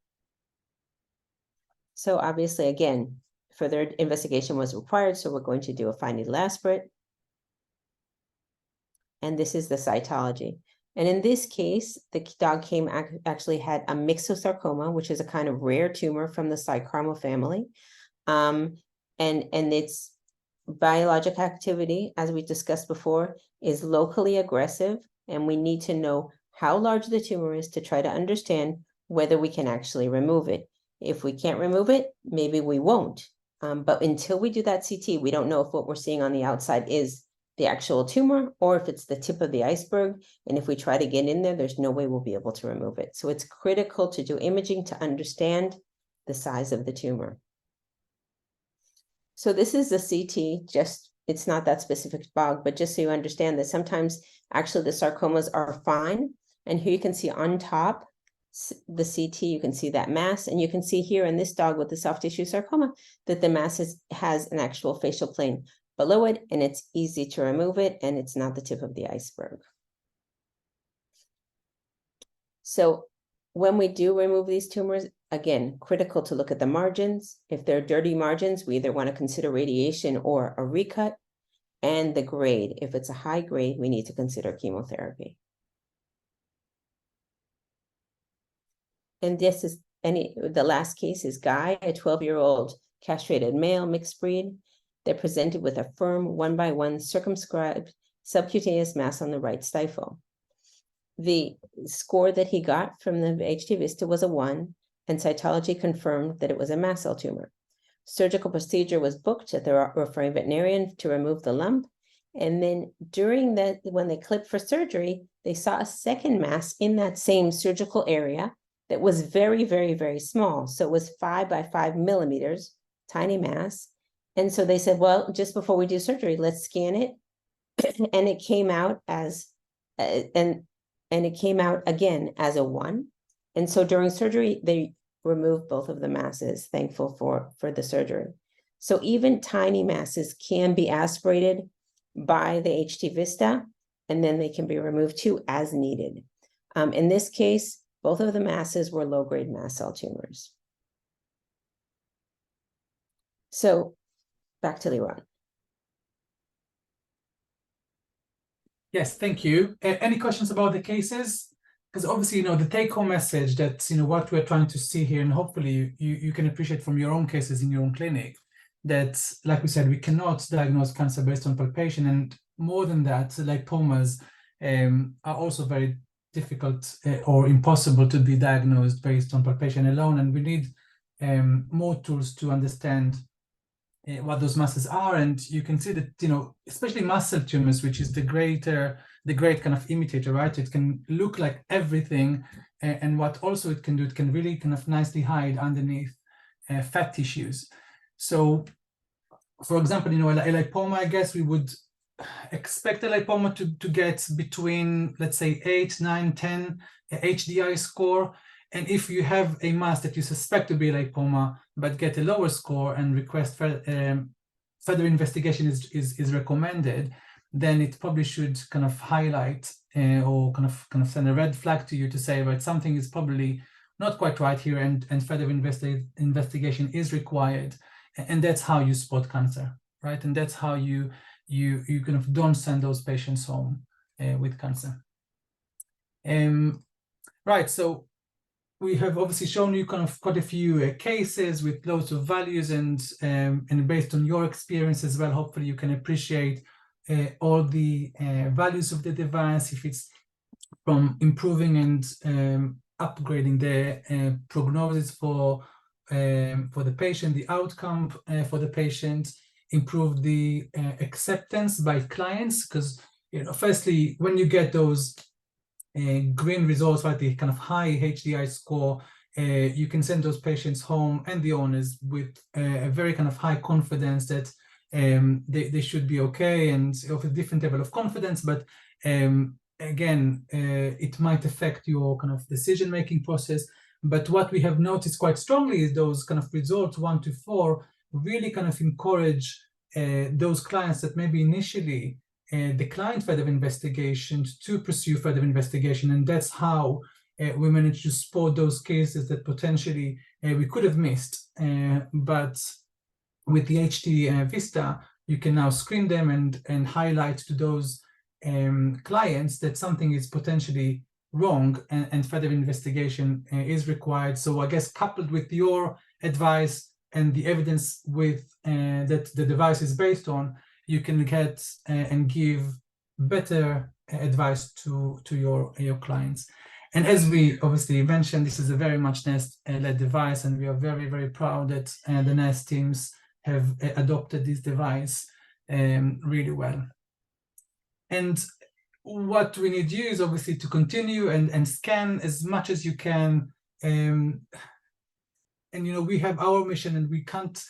So obviously, again, further investigation was required, so we're going to do a fine needle aspirate. And this is the cytology. And in this case, the dog actually had a myxosarcoma, which is a kind of rare tumor from the sarcoma family. And its biologic activity, as we discussed before, is locally aggressive. And we need to know how large the tumor is to try to understand whether we can actually remove it. If we can't remove it, maybe we won't. But until we do that CT, we don't know if what we're seeing on the outside is the actual tumor or if it's the tip of the iceberg. And if we try to get in there, there's no way we'll be able to remove it. So it's critical to do imaging to understand the size of the tumor. So this is the CT just it's not that specific bog, but just so you understand that sometimes actually the sarcomas are fine. And here you can see on top, the CT, you can see that mass, and you can see here in this dog with the soft tissue sarcoma that the mass has an actual facial plane below it, and it's easy to remove it, and it's not the tip of the iceberg. So when we do remove these tumors, again, critical to look at the margins. If they're dirty margins, we either want to consider radiation or a recut, and the grade. If it's a high grade, we need to consider chemotherapy. And this is the last case is Guy, a 12-year-old castrated male mixed breed. They're presented with a firm 1x1 circumscribed subcutaneous mass on the right stifle. The score that he got from the HT Vista was a 1, and cytology confirmed that it was a mast cell tumor. Surgical procedure was booked at the referring veterinarian to remove the lump. And then during that, when they clipped for surgery, they saw a second mass in that same surgical area that was very, very, very small. So it was 5 by 5 millimeters, tiny mass. And so they said, well, just before we do surgery, let's scan it. And it came out as, and it came out again as a 1. And so during surgery, they removed both of the masses, thankful for the surgery. So even tiny masses can be aspirated by the HT Vista, and then they can be removed too as needed. In this case, both of the masses were low-grade mast cell tumors. So back to Liran. Yes, thank you. Any questions about the cases? Because obviously, the take-home message that, what we're trying to see here, and hopefully you can appreciate from your own cases in your own clinic, that, like we said, we cannot diagnose cancer based on palpation. And more than that, lipomas are also very difficult or impossible to be diagnosed based on palpation alone. And we need more tools to understand what those masses are. And you can see that, especially mast cell tumors, which is the great kind of imitator, right? It can look like everything. And what also it can do, it can really kind of nicely hide underneath fat tissues. So, for example, a lipoma, I guess we would expect a lipoma to get between, let's say, 8, 9, 10 HDI score. And if you have a mass that you suspect to be a lipoma, but get a lower score and request further investigation is recommended, then it probably should kind of highlight or kind of send a red flag to you to say, right, something is probably not quite right here, and further investigation is required. And that's how you spot cancer, right? And that's how you kind of don't send those patients home with cancer. Right, so we have obviously shown you kind of quite a few cases with loads of values, and based on your experience as well, hopefully you can appreciate all the values of the device, if it's from improving and upgrading the prognosis for the patient, the outcome for the patient, improve the acceptance by clients, because firstly, when you get those green results, right, the kind of high HDI score, you can send those patients home and the owners with a very kind of high confidence that they should be okay, and of a different level of confidence. But again, it might affect your kind of decision-making process. But what we have noticed quite strongly is those kind of results 1 to 4 really kind of encourage those clients that maybe initially declined further investigation to pursue further investigation. And that's how we managed to spot those cases that potentially we could have missed. But with the HT Vista, you can now screen them and highlight to those clients that something is potentially wrong, and further investigation is required. So I guess coupled with your advice and the evidence with that the device is based on, you can get and give better advice to your clients. And as we obviously mentioned, this is a very much NAST-led device, and we are very, very proud that the NAST teams have adopted this device really well. And what we need you is obviously to continue and scan as much as you can. And we have our mission, and we can't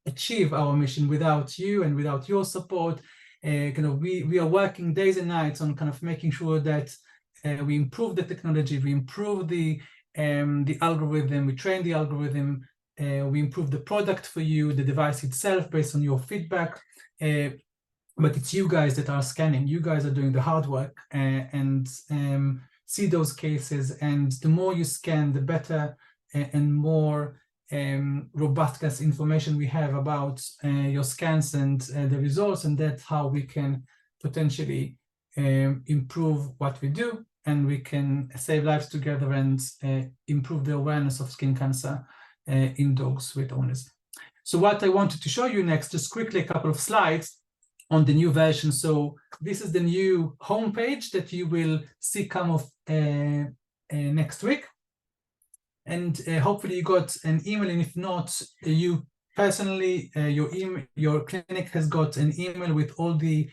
achieve our mission without you and without your support. We are working days and nights on kind of making sure that we improve the technology, we improve the algorithm, we train the algorithm, we improve the product for you, the device itself based on your feedback. But it's you guys that are scanning. You guys are doing the hard work and see those cases. And the more you scan, the better and more robust information we have about your scans and the results. And that's how we can potentially improve what we do, and we can save lives together and improve the awareness of skin cancer in dogs with owners. So what I wanted to show you next, just quickly a couple of slides on the new version. So this is the new homepage that you will see come off next week. And hopefully you got an email, and if not, you personally, your clinic has got an email with all the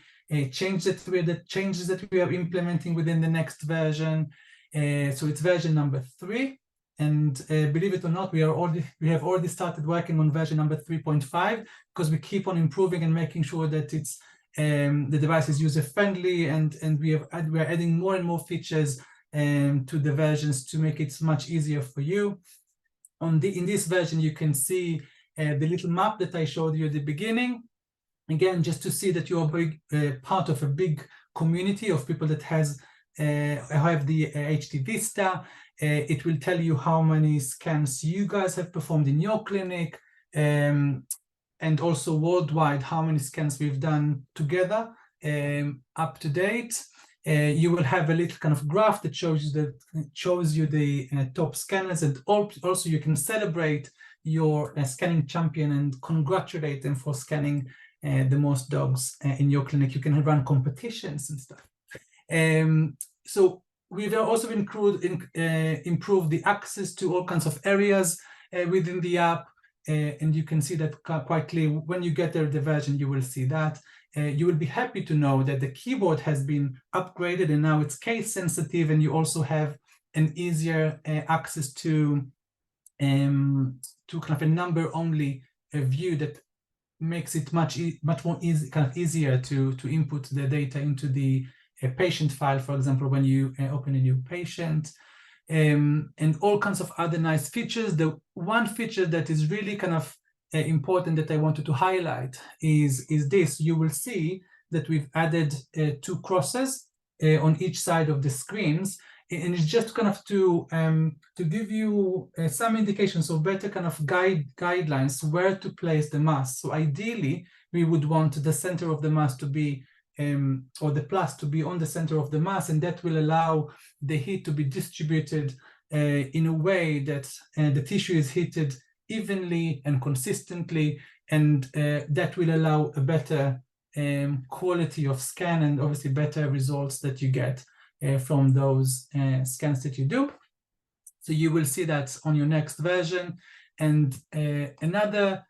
changes that we are implementing within the next version. So it's version number 3. And believe it or not, we have already started working on version number 3.5, because we keep on improving and making sure that it's the device is user friendly, and we are adding more and more features to the versions to make it much easier for you. In this version, you can see the little map that I showed you at the beginning. Again, just to see that you are part of a big community of people that have the HD Vista. It will tell you how many scans you guys have performed in your clinic, and also worldwide how many scans we've done together up to date. You will have a little kind of graph that shows you the top scanners, and also you can celebrate your scanning champion and congratulate them for scanning the most dogs in your clinic. You can run competitions and stuff. So we've also improved the access to all kinds of areas within the app, and you can see that quite clearly. When you get there, the version, you will see that. You will be happy to know that the keyboard has been upgraded, and now it's case sensitive, and you also have an easier access to kind of a number only view that makes it much more easier to input the data into the patient file, for example, when you open a new patient, and all kinds of other nice features. The one feature that is really kind of important that I wanted to highlight is this. You will see that we've added 2 crosses on each side of the screens, and it's just kind of to give you some indications of better kind of guidelines where to place the mask. So ideally, we would want the center of the mask to be or the plus to be on the center of the mask, and that will allow the heat to be distributed in a way that the tissue is heated evenly and consistently, and that will allow a better quality of scan, and obviously better results that you get from those scans that you do. So you will see that on your next version. And another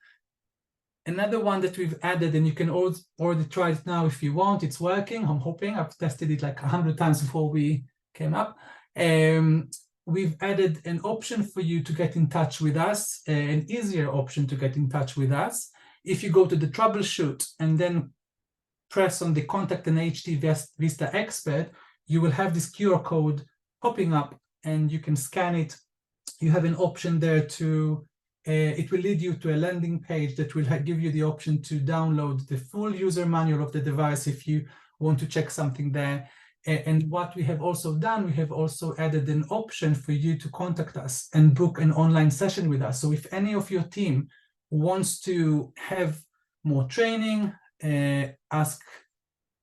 one that we've added, and you can already try it now if you want. It's working, I'm hoping. I've tested it like 100 times before we came up. We've added an option for you to get in touch with us, an easier option to get in touch with us. If you go to the troubleshoot and then press on the contact an HD Vista expert, you will have this QR code popping up, and you can scan it. You have an option there to, it will lead you to a landing page that will give you the option to download the full user manual of the device if you want to check something there. And what we have also done, we have also added an option for you to contact us and book an online session with us. So if any of your team wants to have more training, ask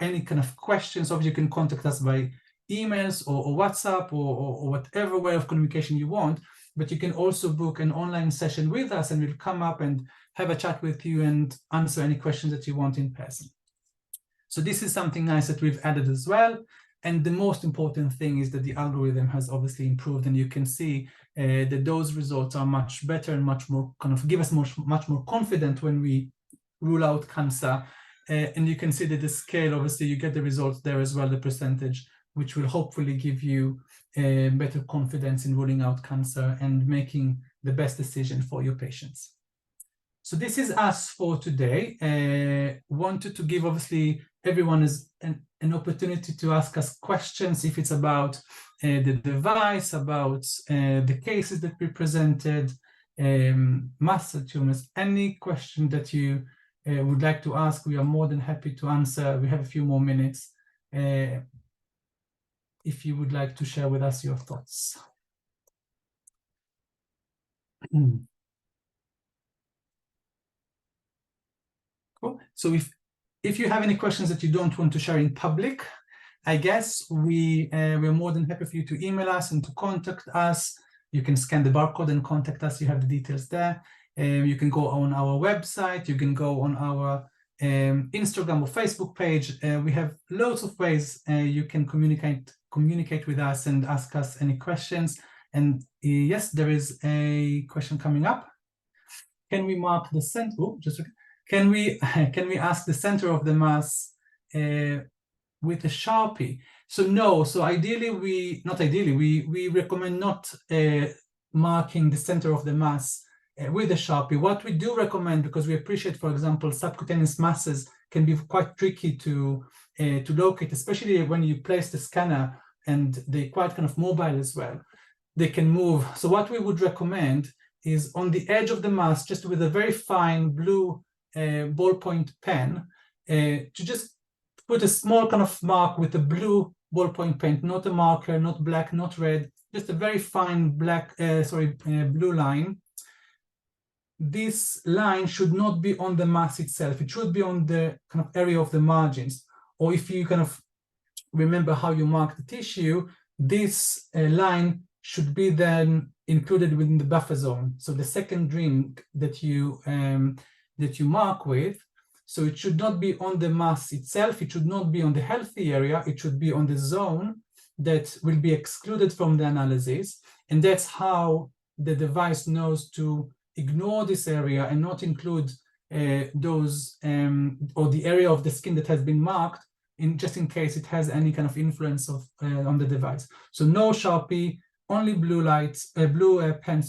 any kind of questions, or you can contact us by emails or WhatsApp or whatever way of communication you want. But you can also book an online session with us, and we'll come up and have a chat with you and answer any questions that you want in person. So this is something nice that we've added as well. And the most important thing is that the algorithm has obviously improved, and you can see that those results are much better and much more kind of give us much more confident when we rule out cancer. And you can see that the scale, obviously you get the results there as well, the percentage, which will hopefully give you better confidence in ruling out cancer and making the best decision for your patients. So this is us for today. Wanted to give obviously everyone is an opportunity to ask us questions if it's about the device, about the cases that we presented, mast tumors, any question that you would like to ask, we are more than happy to answer. We have a few more minutes if you would like to share with us your thoughts. Cool. So if you have any questions that you don't want to share in public, I guess we're more than happy for you to email us and to contact us. You can scan the barcode and contact us. You have the details there. You can go on our website. You can go on our Instagram or Facebook page. We have loads of ways you can communicate with us and ask us any questions. And yes, there is a question coming up. Can we mark the center? Oh, just can we ask the center of the mass with a Sharpie? So no. So ideally, we recommend not marking the center of the mass with a Sharpie. What we do recommend, because we appreciate, for example, subcutaneous masses can be quite tricky to locate, especially when you place the scanner and they're quite kind of mobile as well. They can move. So what we would recommend is on the edge of the mass, just with a very fine blue ballpoint pen, to just put a small kind of mark with a blue ballpoint pen, not a marker, not black, not red, just a very fine blue line. This line should not be on the mass itself. It should be on the kind of area of the margins. Or if you kind of remember how you mark the tissue, this line should be then included within the buffer zone. So the second ring that you mark with, so it should not be on the mass itself. It should not be on the healthy area. It should be on the zone that will be excluded from the analysis. And that's how the device knows to ignore this area and not include those or the area of the skin that has been marked, just in case it has any kind of influence on the device. So no Sharpie, only blue pen,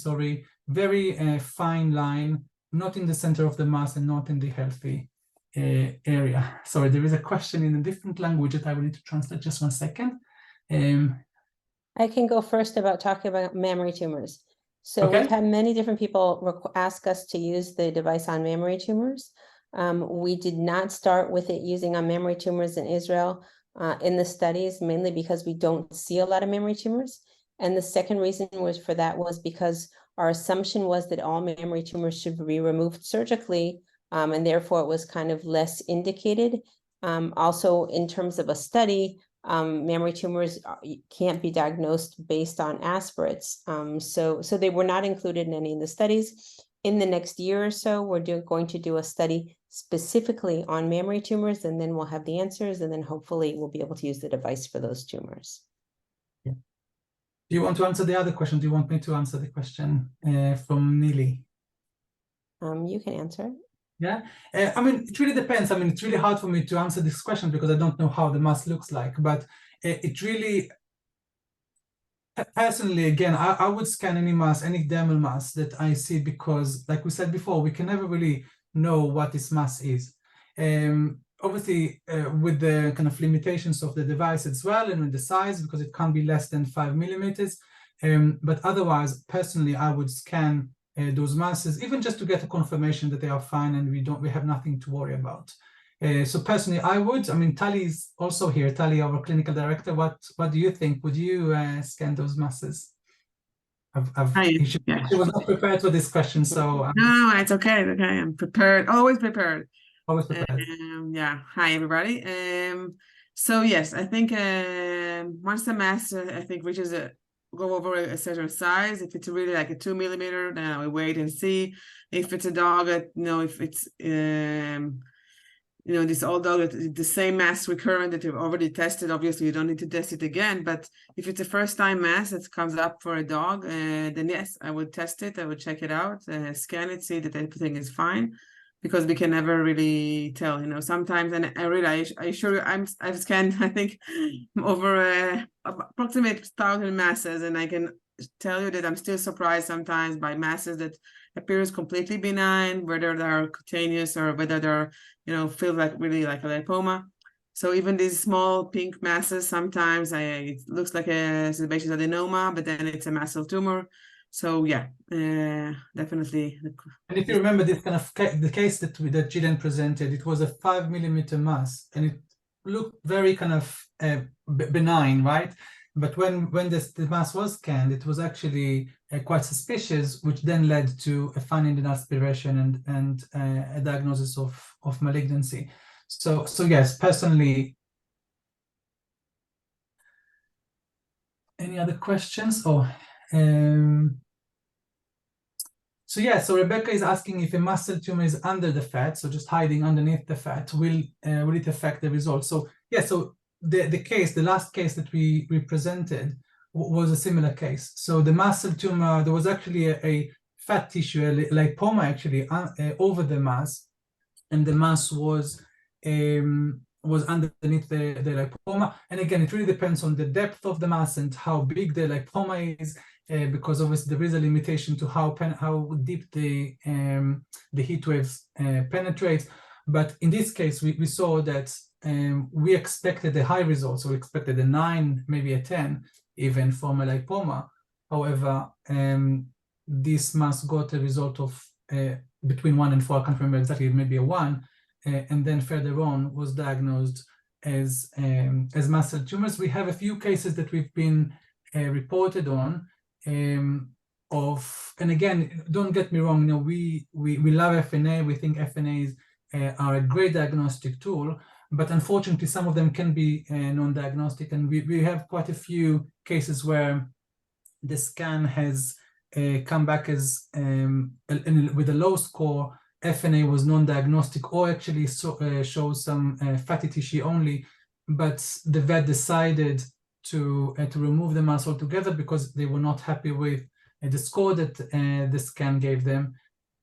very fine line, not in the center of the mass and not in the healthy area. Sorry, there is a question in a different language that I will need to translate. Just 1 second. I can go first about talking about mammary tumors. So Okay. we've had many different people ask us to use the device on mammary tumors. We did not start with it using on mammary tumors in Israel in the studies, mainly because we don't see a lot of mammary tumors. And the second reason was because our assumption was that all mammary tumors should be removed surgically, and therefore it was kind of less indicated. Also, in terms of a study, mammary tumors can't be diagnosed based on aspirates. So they were not included in any of the studies. In the next year or so, we're going to do a study specifically on mammary tumors, and then we'll have the answers, and then hopefully we'll be able to use the device for those tumors. Yeah. Do you want to answer the other question? Do you want me to answer the question from Neely? You can answer. Yeah, I mean, it really depends. I mean, it's really hard for me to answer this question because I don't know how the mass looks like, but it really, personally, again, I would scan any mass, any dermal mass that I see, because like we said before, we can never really know what this mass is. Obviously, with the kind of limitations of the device as well, and with the size, because it can't be less than 5 millimeters. But otherwise, personally, I would scan those masses, even just to get a confirmation that they are fine and we have nothing to worry about. So personally, I mean, Tali is also here. Tali, our clinical director, what do you think? Would you scan those masses? She was not prepared for this question, so no, it's okay. It's okay. I'm prepared. Always prepared. Always prepared. Yeah. Hi, everybody. So yes, I think once the mass, I think reaches go over a certain size. If it's really like a 2 millimeter, then we wait and see. If it's a dog, if it's this old dog, the same mass recurrent that you've already tested, obviously you don't need to test it again. But if it's a first time mass that comes up for a dog, then yes, I would test it. I would check it out, scan it, see that everything is fine, because we can never really tell, sometimes. And I assure you, I've scanned, I think, over approximately 1,000 masses, and I can tell you that I'm still surprised sometimes by masses that appears completely benign, whether they're cutaneous or whether they're, feel like really like a lipoma. So even these small pink masses, sometimes it looks like a sebaceous adenoma, but then it's a massive tumor. So yeah, definitely. And if you remember this kind of the case that Gillian presented, it was a 5 millimeter mass, and it looked very kind of benign, right? But when the mass was scanned, it was actually quite suspicious, which then led to a finding in aspiration and a diagnosis of malignancy. So yes, personally. Any other questions? So Rebecca is asking if a muscle tumor is under the fat, so just hiding underneath the fat, will it affect the results? So yeah, so the last case that we presented was a similar case. So the muscle tumor, there was actually a fat tissue, a lipoma actually over the mass, and the mass was underneath the lipoma. And again, it really depends on the depth of the mass and how big the lipoma is, because obviously there is a limitation to how deep the heat waves penetrate. But in this case, we saw that we expected a high result, so we expected a 9, maybe a 10, even from a lipoma. However, this mass got a result of between 1 and 4, I can't remember exactly, maybe a 1, and then further on was diagnosed as muscle tumors. We have a few cases that we've been reported on and again, don't get me wrong, we love FNA. We think FNAs are a great diagnostic tool, but unfortunately, some of them can be non-diagnostic, and we have quite a few cases where the scan has come back as with a low score. FNA was non-diagnostic, or actually shows some fatty tissue only, but the vet decided to remove the mass altogether because they were not happy with the score that the scan gave them,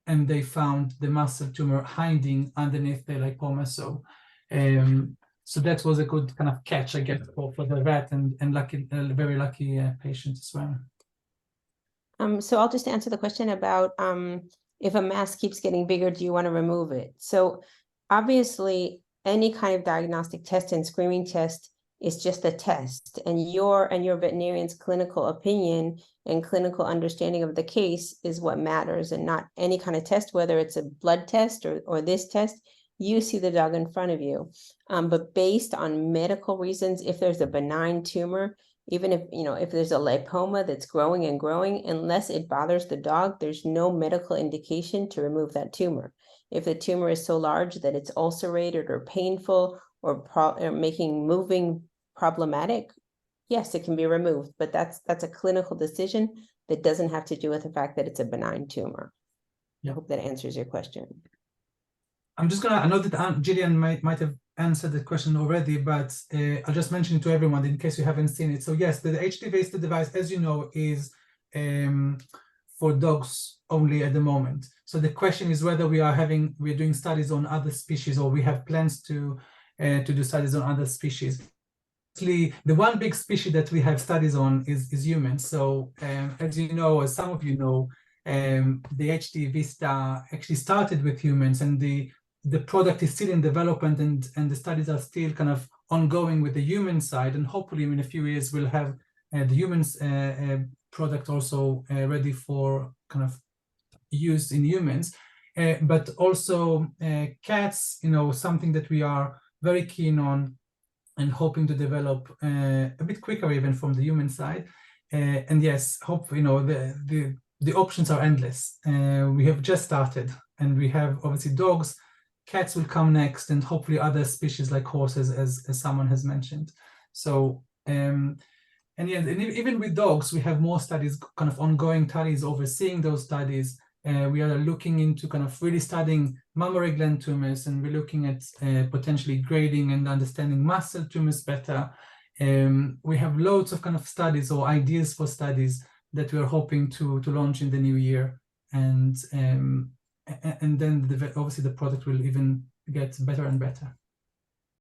and they found the muscle tumor hiding underneath the lipoma. So that was a good kind of catch, I guess, for the vet, and very lucky patient as well. So I'll just answer the question about if a mass keeps getting bigger, do you want to remove it? So obviously, any kind of diagnostic test and screening test is just a test, and your veterinarian's clinical opinion and clinical understanding of the case is what matters, and not any kind of test, whether it's a blood test or this test. You see the dog in front of you, but based on medical reasons, if there's a benign tumor, even if there's a lipoma that's growing and growing, unless it bothers the dog, there's no medical indication to remove that tumor. If the tumor is so large that it's ulcerated or painful or making moving problematic, yes, it can be removed, but that's a clinical decision that doesn't have to do with the fact that it's a benign tumor. I hope that answers your question. I'm just I know that Gillian might have answered the question already, but I'll just mention it to everyone in case you haven't seen it. So yes, the HD Vista device, as you know, is for dogs only at the moment. So the question is whether we're doing studies on other species, or we have plans to do studies on other species. The one big species that we have studies on is humans. So as you know, as some of you know, the HD Vista actually started with humans, and the product is still in development, and the studies are still kind of ongoing with the human side, and hopefully in a few years we'll have the humans product also ready for kind of use in humans, but also cats, something that we are very keen on and hoping to develop a bit quicker even from the human side. And yes, hopefully, the options are endless. We have just started, and we have obviously dogs. Cats will come next, and hopefully other species like horses, as someone has mentioned. So, and even with dogs, we have more studies, kind of ongoing studies, overseeing those studies. We are looking into kind of really studying mammary gland tumors, and we're looking at potentially grading and understanding muscle tumors better. We have loads of kind of studies or ideas for studies that we are hoping to launch in the new year, and then obviously the product will even get better and better.